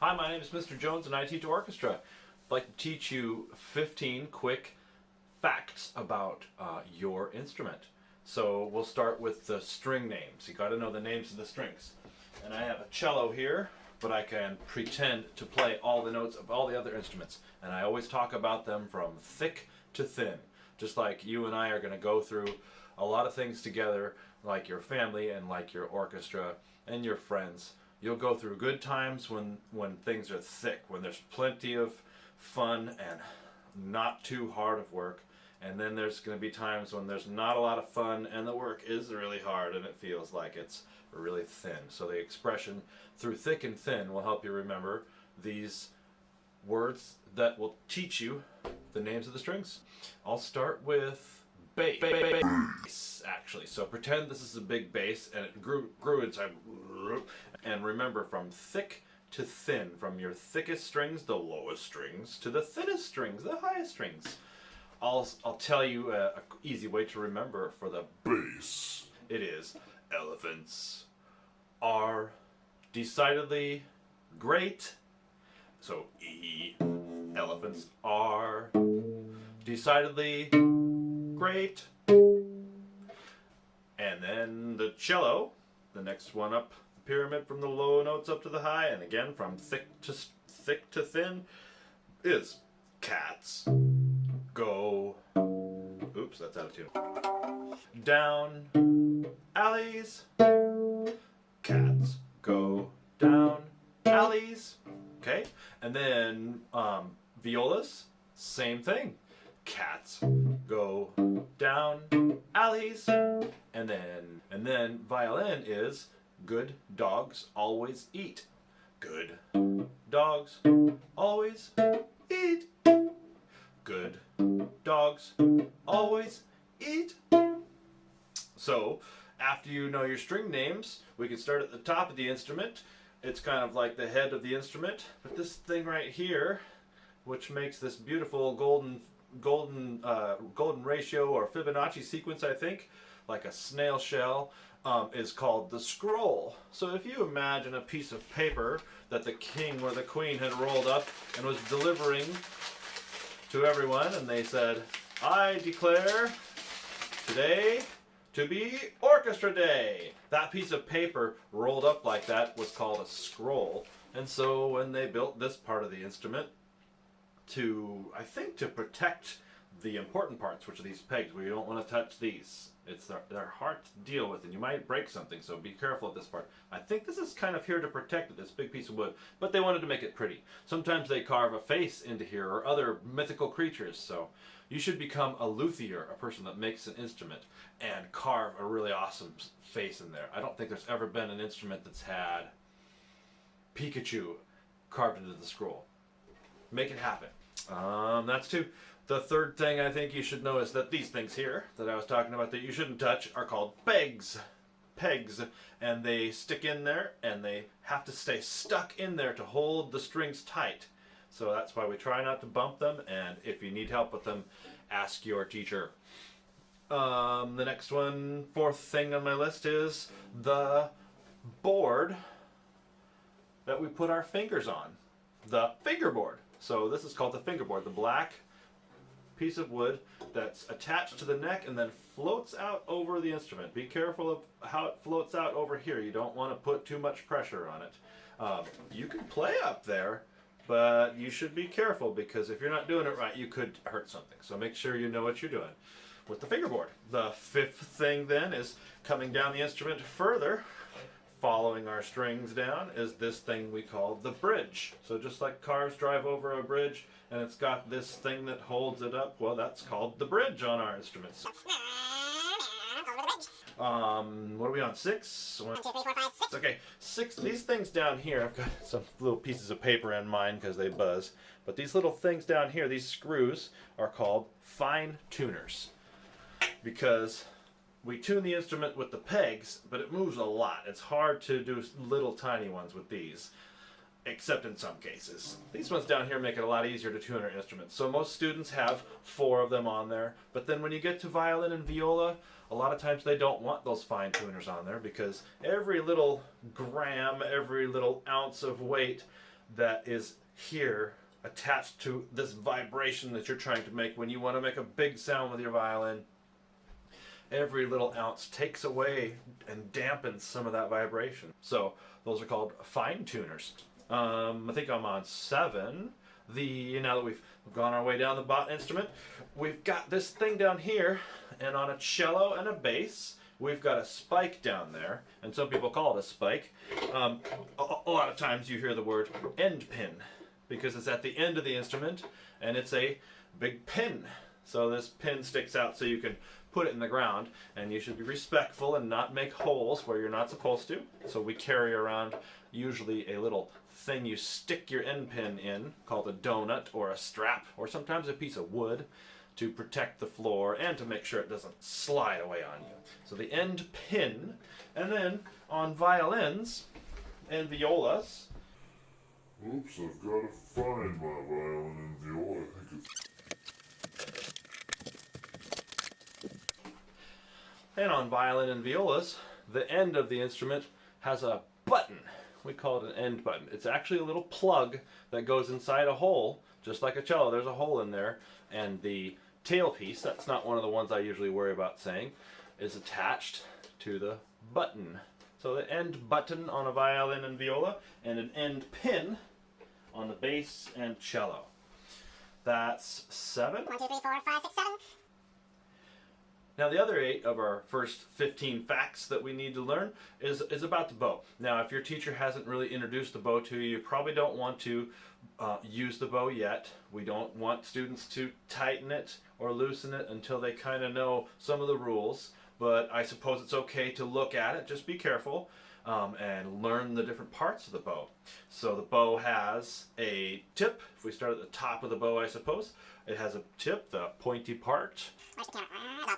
Hi, my name is Mr. Jones and I teach orchestra. I'd like to teach you 15 quick facts about your instrument. So we'll start with the string names. You got to know the names of the strings. And I have a cello here, but I can pretend to play all the notes of all the other instruments. And I always talk about them from thick to thin. Just like you and I are going to go through a lot of things together, like your family and like your orchestra and your friends. You'll go through good times when things are thick, when there's plenty of fun and not too hard of work. And then there's going to be times when there's not a lot of fun and the work is really hard and it feels like it's really thin. So the expression through thick and thin will help you remember these words that will teach you the names of the strings. I'll start with bass, actually. So pretend this is a big bass and it grew inside. And remember, from thick to thin, from your thickest strings, the lowest strings, to the thinnest strings, the highest strings. I'll tell you an easy way to remember for the bass. It is elephants are decidedly great. So E, elephants are decidedly great. And then the cello, the next one up the pyramid from the low notes up to the high, and again from thick to thin, is cats go. Oops, that's out of tune. Down alleys. Cats go down alleys. Okay, and then violas, same thing. Cats go down alleys. And then violin is good dogs always eat. Good dogs always eat. Good dogs always eat. So after you know your string names, we can start at the top of the instrument. It's kind of like the head of the instrument, but this thing right here, which makes this beautiful golden ratio or Fibonacci sequence, I think, like a snail shell, is called the scroll. So if you imagine a piece of paper that the king or the queen had rolled up and was delivering to everyone, and they said, "I declare today to be orchestra day." That piece of paper rolled up like that was called a scroll. And so when they built this part of the instrument, I think to protect the important parts, which are these pegs, where you don't want to touch these. They're hard to deal with and you might break something, so be careful of this part. I think this is kind of here to protect it, this big piece of wood, but they wanted to make it pretty. Sometimes they carve a face into here or other mythical creatures, so you should become a luthier, a person that makes an instrument, and carve a really awesome face in there. I don't think there's ever been an instrument that's had Pikachu carved into the scroll. Make it happen. That's two. The third thing I think you should know is that these things here that I was talking about that you shouldn't touch are called pegs. Pegs. And they stick in there and they have to stay stuck in there to hold the strings tight. So that's why we try not to bump them, and if you need help with them, ask your teacher. The next one, fourth thing on my list, is the board that we put our fingers on. The fingerboard. So this is called the fingerboard, the black piece of wood that's attached to the neck and then floats out over the instrument. Be careful of how it floats out over here. You don't want to put too much pressure on it. You can play up there, but you should be careful because if you're not doing it right, you could hurt something. So make sure you know what you're doing with the fingerboard. The fifth thing then is coming down the instrument further, following our strings down, is this thing we call the bridge. So just like cars drive over a bridge and it's got this thing that holds it up, well, that's called the bridge on our instruments. What are we on? 6? 1, 2, 3, 4, 5, 6. Okay, 6. These things down here, I've got some little pieces of paper in mine because they buzz. But these little things down here, these screws, are called fine tuners. Because we tune the instrument with the pegs, but it moves a lot. It's hard to do little tiny ones with these, except in some cases. These ones down here make it a lot easier to tune our instruments. So most students have 4 of them on there, but then when you get to violin and viola, a lot of times they don't want those fine tuners on there because every little gram, every little ounce of weight that is here attached to this vibration that you're trying to make when you want to make a big sound with your violin. Every little ounce takes away and dampens some of that vibration. So those are called fine tuners. I think I'm on 7. Now that we've gone our way down the bot instrument, we've got this thing down here, and on a cello and a bass, we've got a spike down there, and some people call it a spike. A lot of times you hear the word end pin, because it's at the end of the instrument, and it's a big pin. So this pin sticks out so you can put it in the ground, and you should be respectful and not make holes where you're not supposed to. So we carry around usually a little thing you stick your end pin in, called a donut or a strap, or sometimes a piece of wood, to protect the floor and to make sure it doesn't slide away on you. So the end pin. And then on violins and violas. Oops, I've got to find my violin and viola. I think it's... And on violin and violas, the end of the instrument has a button. We call it an end button. It's actually a little plug that goes inside a hole, just like a cello. There's a hole in there, and the tailpiece, that's not one of the ones I usually worry about saying, is attached to the button. So the end button on a violin and viola, and an end pin on the bass and cello. That's 7. 1, 2, 3, 4, 5, 6, 7. Now the other 8 of our first 15 facts that we need to learn is about the bow. Now if your teacher hasn't really introduced the bow to you, you probably don't want to use the bow yet. We don't want students to tighten it or loosen it until they kind of know some of the rules. But I suppose it's okay to look at it, just be careful, and learn the different parts of the bow. So the bow has a tip. If we start at the top of the bow, I suppose, it has a tip, the pointy part. The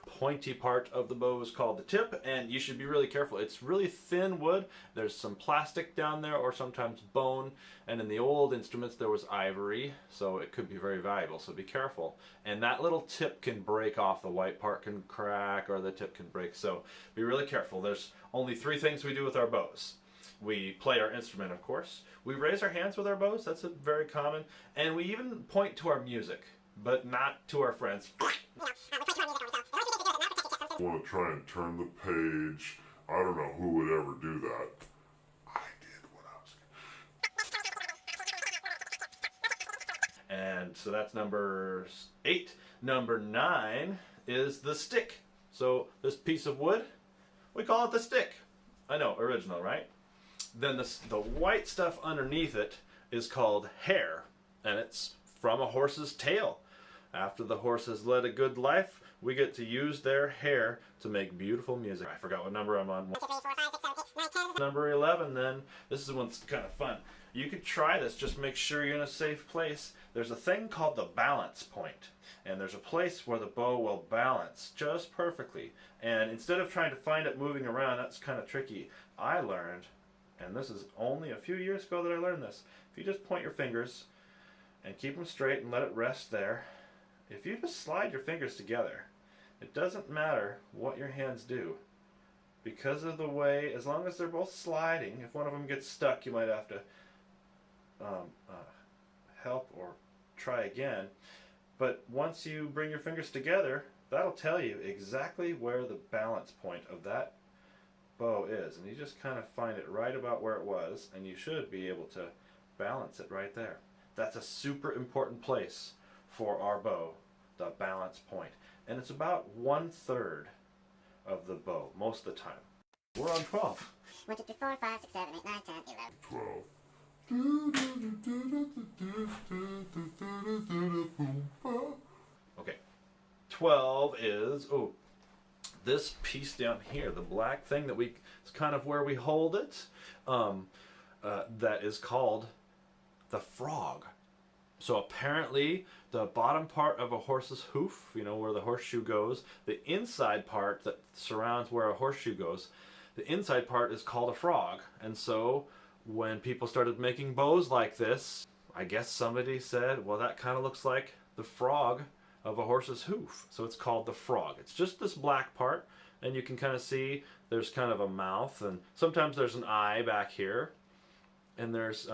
pointy part of the bow is called the tip, and you should be really careful. It's really thin wood. There's some plastic down there, or sometimes bone, and in the old instruments there was ivory, so it could be very valuable, so be careful. And that little tip can break off. The white part can crack, or the tip can break, so be really careful. There's only 3 things we do with our bows. We play our instrument, of course. We raise our hands with our bows. That's very common. And we even point to our music, but not to our friends. I want to try and turn the page. I don't know who would ever do that. I did what I was... And so that's number 8. Number 9 is the stick. So this piece of wood, we call it the stick. I know, original, right? Then the white stuff underneath it is called hair, and it's from a horse's tail. After the horse has led a good life, we get to use their hair to make beautiful music. I forgot what number I'm on. 1, 2, 3, 4, 5, 6, 7, 8, 9, 10. Number 11 then. This is one's kind of fun. You could try this, just make sure you're in a safe place. There's a thing called the balance point, and there's a place where the bow will balance just perfectly. And instead of trying to find it moving around, that's kind of tricky. I learned, and this is only a few years ago that I learned this, if you just point your fingers and keep them straight and let it rest there, if you just slide your fingers together, it doesn't matter what your hands do. Because of the way, as long as they're both sliding, if one of them gets stuck, you might have to help or try again. But once you bring your fingers together, that'll tell you exactly where the balance point of that bow is. And you just kind of find it right about where it was, and you should be able to balance it right there. That's a super important place for our bow, the balance point. And it's about 1/3 of the bow most of the time. We're on 12. 1, 2, 3, 4, 5, 6, 7, 8, 9, 10, 11. 12. Okay. 12 is, this piece down here, the black thing that it's kind of where we hold it, that is called the frog. So apparently the bottom part of a horse's hoof, where the horseshoe goes, the inside part that surrounds where a horseshoe goes, the inside part is called a frog. And so when people started making bows like this, I guess somebody said, well, that kind of looks like the frog of a horse's hoof. So it's called the frog. It's just this black part, and you can kind of see there's kind of a mouth, and sometimes there's an eye back here, and there's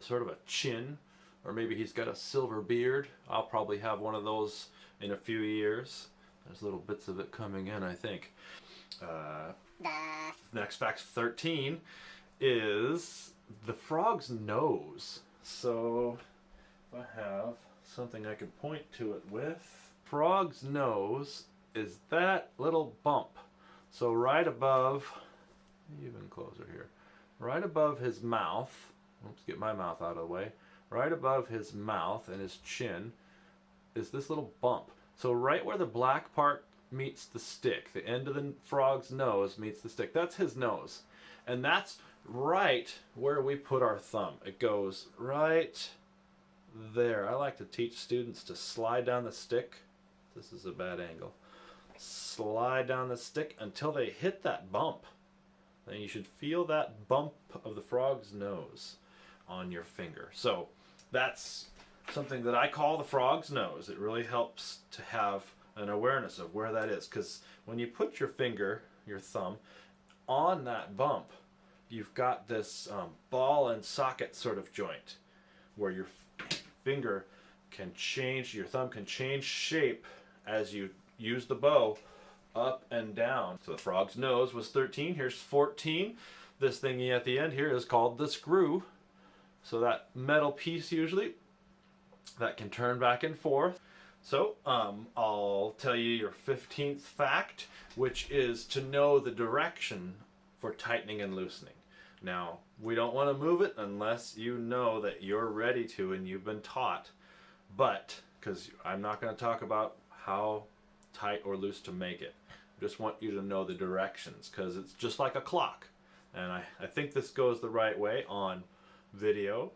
sort of a chin, or maybe he's got a silver beard. I'll probably have one of those in a few years. There's little bits of it coming in, I think. Next fact 13 is the frog's nose. So if I have something I can point to it with, frog's nose is that little bump. So right above, even closer here, right above his mouth, let's get my mouth out of the way, right above his mouth and his chin is this little bump. So right where the black part meets the stick, the end of the frog's nose meets the stick, that's his nose. And that's right where we put our thumb. It goes right there. I like to teach students to slide down the stick. This is a bad angle. Slide down the stick until they hit that bump. Then you should feel that bump of the frog's nose on your finger. So that's something that I call the frog's nose. It really helps to have an awareness of where that is, because when you put your finger, your thumb, on that bump, you've got this ball and socket sort of joint where your finger can change, your thumb can change shape as you use the bow up and down. So the frog's nose was 13, here's 14. This thingy at the end here is called the screw. So that metal piece usually that can turn back and forth. So I'll tell you your 15th fact, which is to know the direction for tightening and loosening. Now, we don't want to move it unless you know that you're ready to and you've been taught. But, because I'm not going to talk about how tight or loose to make it. I just want you to know the directions, because it's just like a clock. And I think this goes the right way on video,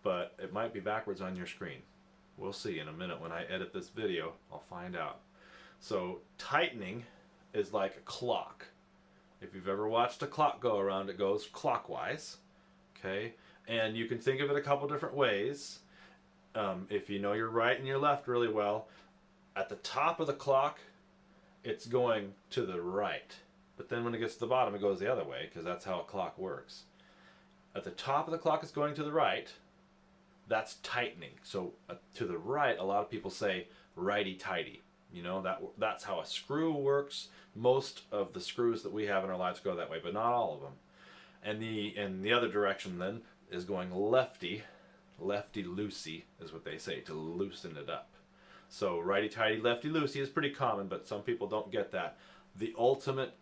but it might be backwards on your screen. We'll see in a minute when I edit this video. I'll find out. So tightening is like a clock. If you've ever watched a clock go around, it goes clockwise. Okay, and you can think of it a couple different ways. If you know your right and your left really well, at the top of the clock, it's going to the right. But then when it gets to the bottom, it goes the other way, because that's how a clock works. At the top of the clock is going to the right. That's tightening. So to the right, a lot of people say righty-tighty. You know, that's how a screw works. Most of the screws that we have in our lives go that way, but not all of them. And the other direction then is going lefty. Lefty-loosey is what they say, to loosen it up. So righty-tighty, lefty-loosey is pretty common, but some people don't get that. The ultimate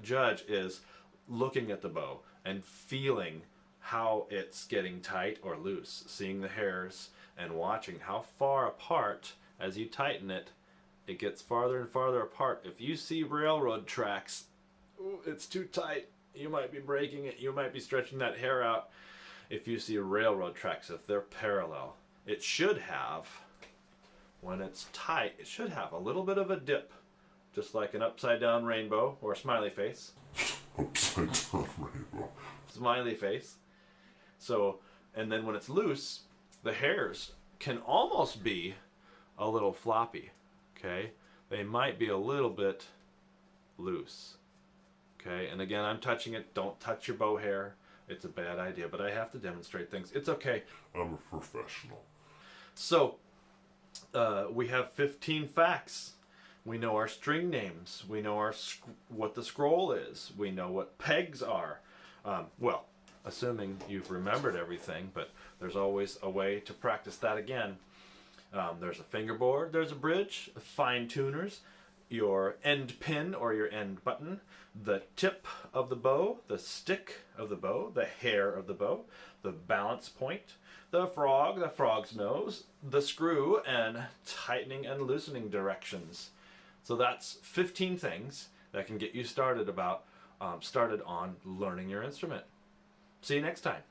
judge is looking at the bow and feeling how it's getting tight or loose, seeing the hairs and watching how far apart as you tighten it, it gets farther and farther apart. If you see railroad tracks, ooh, it's too tight, you might be breaking it, you might be stretching that hair out. If you see railroad tracks, if they're parallel, it should have, when it's tight, it should have a little bit of a dip, just like an upside down rainbow or a smiley face. Upside down rainbow. Smiley face. So, and then when it's loose, the hairs can almost be a little floppy, okay? They might be a little bit loose, okay? And again, I'm touching it. Don't touch your bow hair. It's a bad idea, but I have to demonstrate things. It's okay. I'm a professional. So, we have 15 facts. We know our string names. We know what the scroll is. We know what pegs are. Well, assuming you've remembered everything, but there's always a way to practice that again. There's a fingerboard, there's a bridge, fine tuners, your end pin or your end button, the tip of the bow, the stick of the bow, the hair of the bow, the balance point, the frog's nose, the screw, and tightening and loosening directions. So that's 15 things that can get you started on learning your instrument. See you next time.